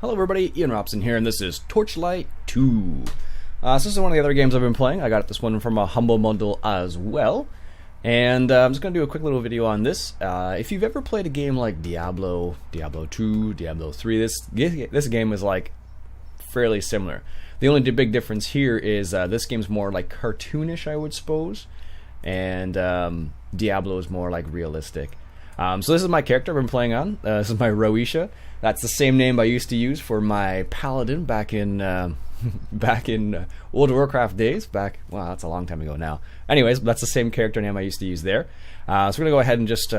Hello everybody, Iain Robson here, and this is Torchlight 2. So this is one of the other games I've been playing. I got this one from a Humble Bundle as well. And I'm just going to do a quick little video on this. If you've ever played a game like Diablo, Diablo 2, Diablo 3, this game is like fairly similar. The only big difference here is this game's more like cartoonish, I would suppose. And Diablo is more like realistic. So this is my character I've been playing on. This is my Roisha. That's the same name I used to use for my paladin back in World of Warcraft days. Wow, that's a long time ago now. Anyways, that's the same character name I used to use there. So we're gonna go ahead and just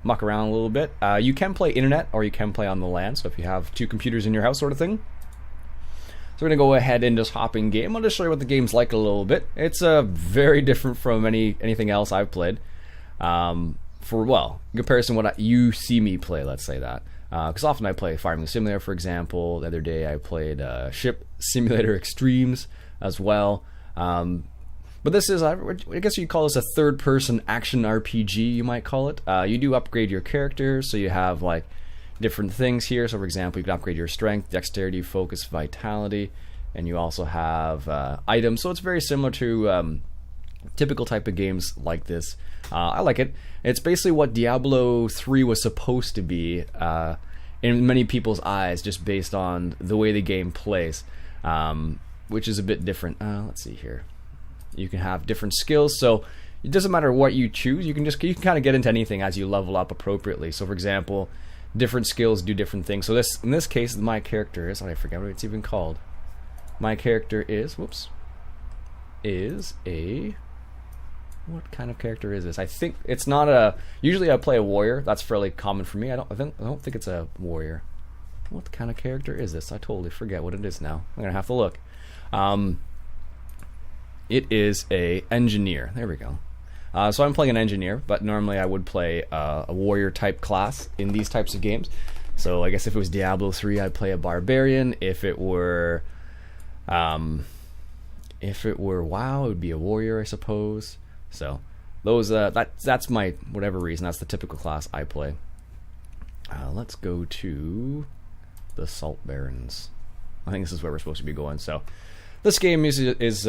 muck around a little bit. You can play internet or you can play on the LAN. So if you have two computers in your house, sort of thing. So we're gonna go ahead and just hop in game. I'll just show you what the game's like a little bit. It's very different from anything else I've played. In comparison to what you see me play, let's say that. Because often I play Farming Simulator, for example. The other day I played Ship Simulator Extremes as well. But this is, I guess you'd call this a third-person action RPG, you might call it. You do upgrade your characters, so you have like different things here. So for example, you can upgrade your strength, dexterity, focus, vitality, and you also have items. So it's very similar to typical type of games like this. I like it. It's basically what Diablo 3 was supposed to be in many people's eyes, just based on the way the game plays, which is a bit different. Let's see here. You can have different skills, so it doesn't matter what you choose. You can kind of get into anything as you level up appropriately. So, for example, different skills do different things. So in this case, my character is, I forget what it's even called. My character is, what kind of character is this? I think it's not a. Usually I play a warrior. That's fairly common for me. I don't think it's a warrior. What kind of character is this? I totally forget what it is now. I'm gonna have to look. It is a engineer. There we go. So I'm playing an engineer, but normally I would play a warrior type class in these types of games. So I guess if it was Diablo 3, I'd play a barbarian. If it were WoW, it would be a warrior, I suppose. So those that's my whatever reason, that's the typical class I play. Let's go to the Salt Barrens. I think this is where we're supposed to be going. So this game is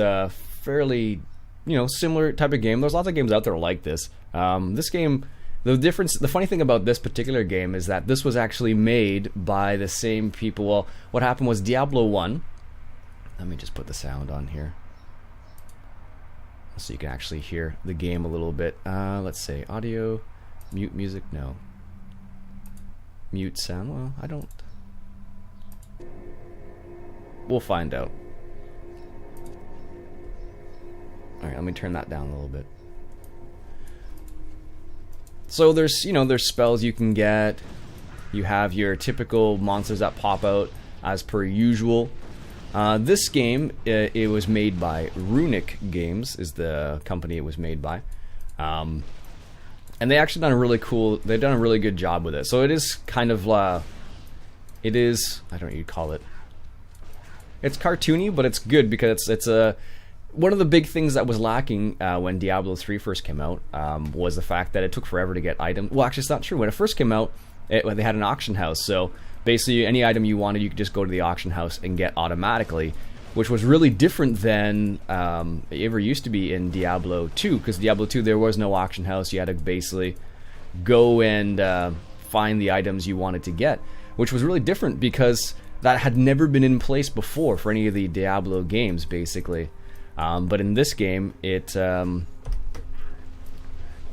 fairly similar type of game. There's lots of games out there like this. This game, the funny thing about this particular game is that this was actually made by the same people. Well, what happened was Diablo 1. Let me just put the sound on here, so you can actually hear the game a little bit. Let's say audio, mute music, no. Mute sound, well, I don't. We'll find out. Alright, let me turn that down a little bit. So there's spells you can get. You have your typical monsters that pop out as per usual. This game, it was made by Runic Games, is the company it was made by. And they actually they've done a really good job with it. So it is kind of, I don't know what you'd call it. It's cartoony, but it's good because it's one of the big things that was lacking when Diablo 3 first came out was the fact that it took forever to get items. Well, actually, it's not true. When it first came out, they had an auction house, so basically, any item you wanted, you could just go to the auction house and get automatically, which was really different than it ever used to be in Diablo 2, because Diablo 2, there was no auction house. You had to basically go and find the items you wanted to get, which was really different because that had never been in place before for any of the Diablo games, basically. But in this game, they've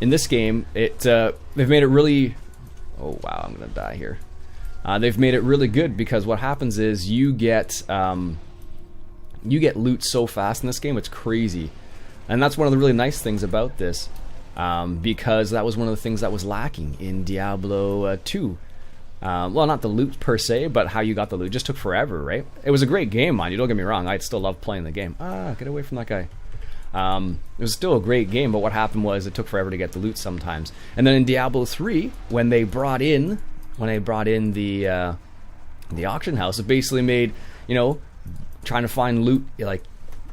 made it really. Oh wow, I'm gonna die here. They've made it really good because what happens is you get loot so fast in this game, it's crazy, and that's one of the really nice things about this, because that was one of the things that was lacking in Diablo 2. Well, not the loot per se, but how you got the loot. It just took forever, right? It was a great game, mind you. Don't get me wrong. I'd still love playing the game. Get away from that guy. It was still a great game, but what happened was it took forever to get the loot sometimes. And then in Diablo 3, when they brought in the auction house, it basically made, trying to find loot, like,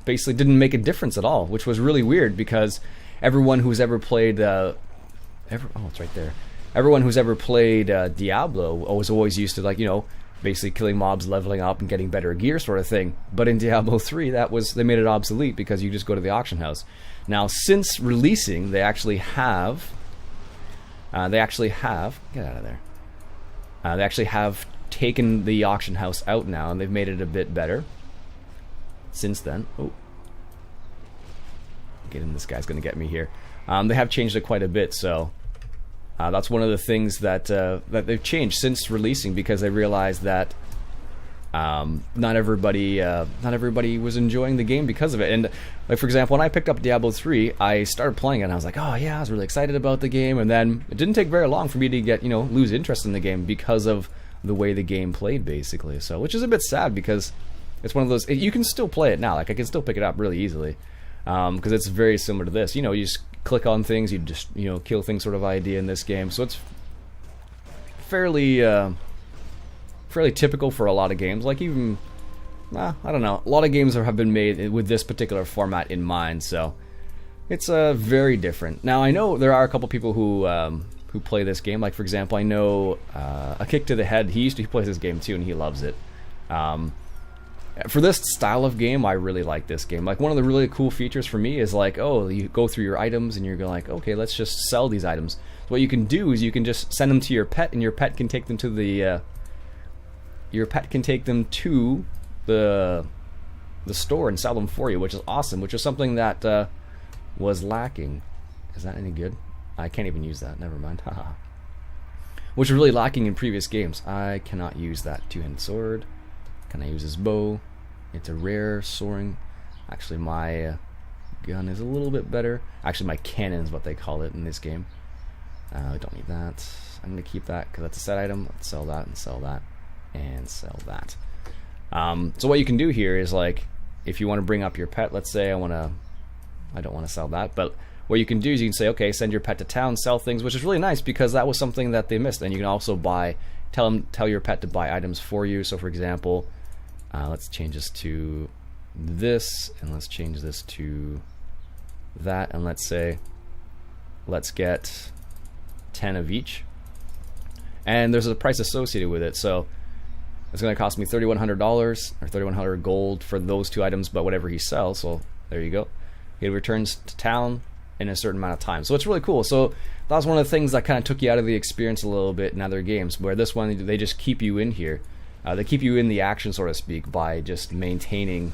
basically didn't make a difference at all, which was really weird because everyone who's ever played oh, it's right there. Everyone who's ever played Diablo was always used to, like, basically killing mobs, leveling up, and getting better gear sort of thing. But in Diablo 3, they made it obsolete because you just go to the auction house. Now, since releasing, they actually have get out of there. They actually have taken the auction house out now, and they've made it a bit better since then. Oh, this guy's gonna get me here. They have changed it quite a bit, so that's one of the things that that they've changed since releasing, because they realized that not everybody was enjoying the game because of it. And like, for example, when I picked up Diablo 3, I started playing it and I was like, oh yeah, I was really excited about the game, and then it didn't take very long for me to get, lose interest in the game because of the way the game played, basically. So, which is a bit sad, because it's one of those, you can still play it now, like I can still pick it up really easily, because it's very similar to this. You just click on things, you just kill things sort of idea in this game. So it's fairly typical for a lot of games. Like, even I don't know, a lot of games have been made with this particular format in mind, so it's very different. Now, I know there are a couple people who play this game. Like, for example, I know A Kick to the Head. He plays this game too, and he loves it. For this style of game, I really like this game. Like, one of the really cool features for me is like, oh, you go through your items and you're like, okay, let's just sell these items. So what you can do is you can just send them to your pet, and your pet can take them to the the store and sell them for you, which is awesome, which is something that was lacking. Is that any good? I can't even use that, never mind. Haha. Which was really lacking in previous games. I cannot use that two-handed sword. Can I use his bow? It's a rare soaring. Actually, my gun is a little bit better. Actually, my cannon is what they call it in this game. I don't need that. I'm going to keep that because that's a set item. Let's sell that and sell that and sell that. So what you can do here is, like, if you want to bring up your pet, let's say I don't want to sell that, but what you can do is you can say, okay, send your pet to town, sell things, which is really nice because that was something that they missed. And you can also tell your pet to buy items for you. So, for example, let's change this to this, and let's change this to that, and let's say, let's get 10 of each. And there's a price associated with it, so it's going to cost me $3,100 or 3,100 gold for those two items, but whatever he sells. So there you go. He returns to town in a certain amount of time. So it's really cool. So that was one of the things that kind of took you out of the experience a little bit in other games, where this one, they just keep you in here. They keep you in the action, so to speak, by just maintaining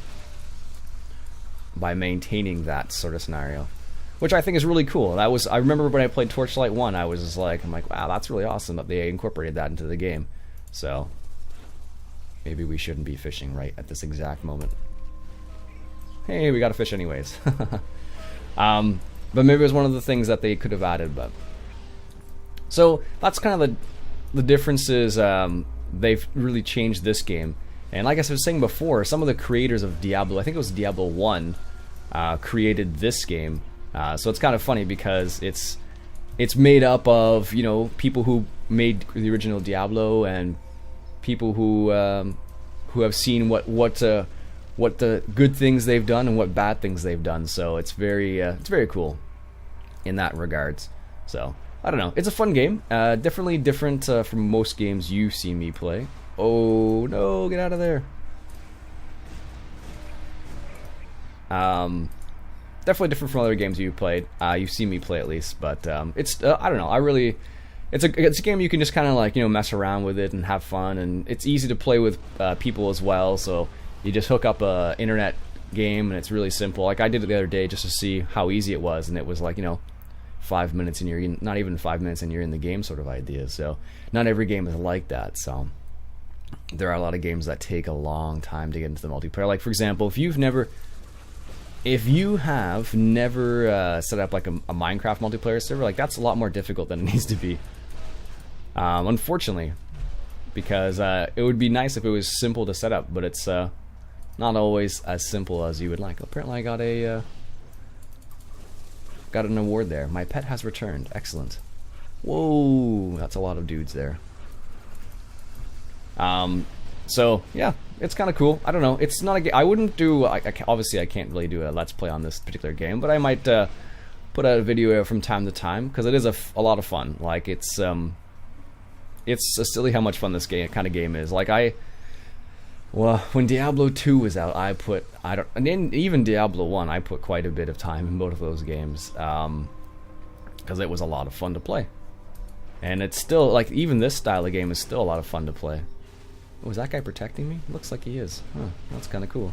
that sort of scenario, which I think is really cool. I remember when I played Torchlight 1, I was just like, I'm like, wow, that's really awesome that they incorporated that into the game. So maybe we shouldn't be fishing right at this exact moment. Hey, we got a fish anyways. But maybe it was one of the things that they could have added. But so that's kind of the differences. They've really changed this game. And like I was saying before, some of the creators of Diablo, I think it was Diablo 1, created this game. So it's kind of funny because it's made up of, people who made the original Diablo and people who have seen what the good things they've done and what bad things they've done. So it's very cool in that regards. So I don't know, it's a fun game. Definitely different from most games you've seen me play. Oh no, get out of there. Definitely different from other games you've played. You've seen me play at least, but it's I don't know. It's a game you can just kind of like mess around with it and have fun, and it's easy to play with people as well. So you just hook up a internet game, and it's really simple. Like I did it the other day just to see how easy it was, and it was like 5 minutes and you're not even 5 minutes and you're in the game sort of idea. So not every game is like that. So there are a lot of games that take a long time to get into the multiplayer. Like for example, if you have never set up like a Minecraft multiplayer server, like that's a lot more difficult than it needs to be. Unfortunately, because it would be nice if it was simple to set up, but it's not always as simple as you would like. Apparently, I got an award there. My pet has returned. Excellent. Whoa, that's a lot of dudes there. So yeah, it's kind of cool. I don't know. It's not a game. I wouldn't do. Obviously, I can't really do a let's play on this particular game, but I might put out a video from time to time because it is a lot of fun. Like it's it's silly how much fun this kind of game is. Like well, when Diablo 2 was out, and even Diablo 1, I put quite a bit of time in both of those games, because it was a lot of fun to play. And it's still, like, even this style of game is still a lot of fun to play. Oh, is that guy protecting me? Looks like he is. Huh, that's kind of cool.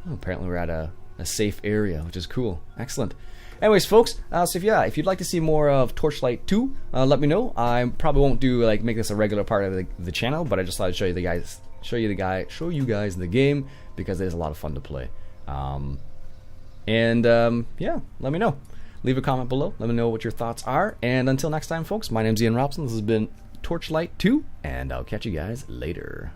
Oh, apparently we're at a safe area, which is cool. Excellent. Anyways, folks, so if you'd like to see more of Torchlight 2, let me know. I probably won't make this a regular part of the channel, but I just thought I'd show you guys the game, because it is a lot of fun to play. Yeah, let me know. Leave a comment below. Let me know what your thoughts are. And until next time, folks, my name's Iain Robson. This has been Torchlight 2, and I'll catch you guys later.